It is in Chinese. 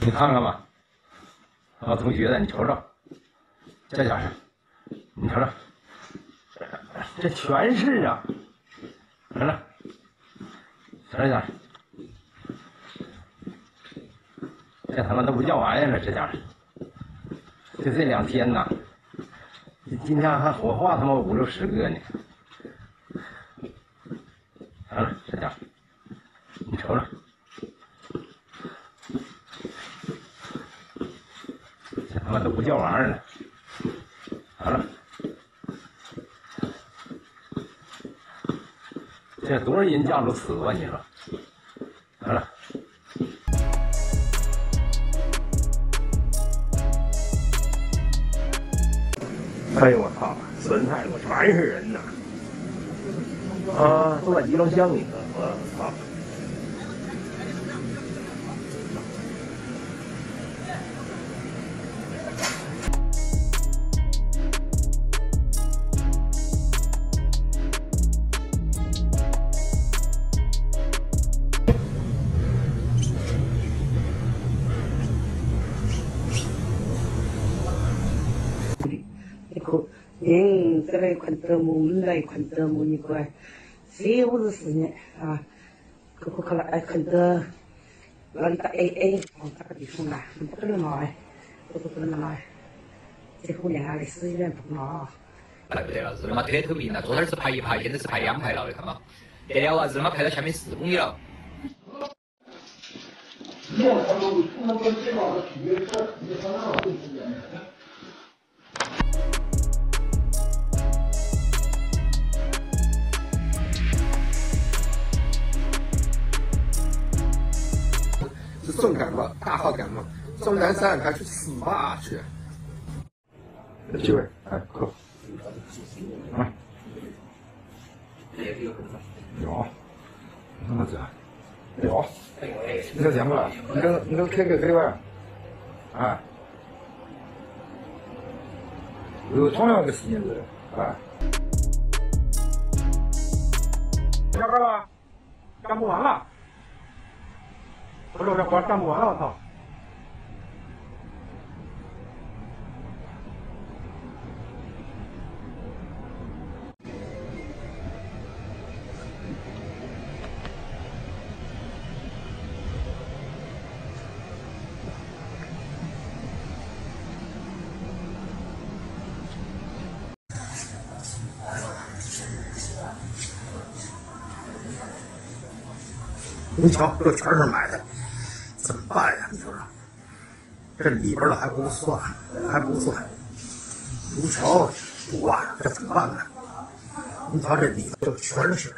你看看吧，老同学的，你瞅瞅，这家伙，你瞅瞅，这全是啊，瞅瞅，瞅这家伙，这他妈都不叫玩意儿了，这家伙，就这2天呐，今天还火化他妈5、60个呢，瞅瞅这家伙，你瞅瞅。他妈都不叫玩意儿了，好了，这多少人家都死吧？你说，好了。哎呦我操！存太多，全是人呐！啊，都在集装箱里头，我操！这个看德木来看德木一块，40年啊，可来看德，那里打 AA， 打个地方来，不可能来，不可能来，这5年来11年不拿。来不得了，日他妈腿头病了，昨天是排1排，现在是排2排了，你看嘛，得了啊，日他妈排到下面4公里了。是总干部，大号干部，总干事还去司法去。几位，哎，喝，啊，有，那么子，有，你这讲过了，你这开个吧，啊，有同样的时间子，啊，下班了，干不完了。我说这活干不完了，我操！你瞧，这全是买的，怎么办呀？你说说，这里边的还不算，你瞧多啊，这怎么办呢？你瞧这里头就全是。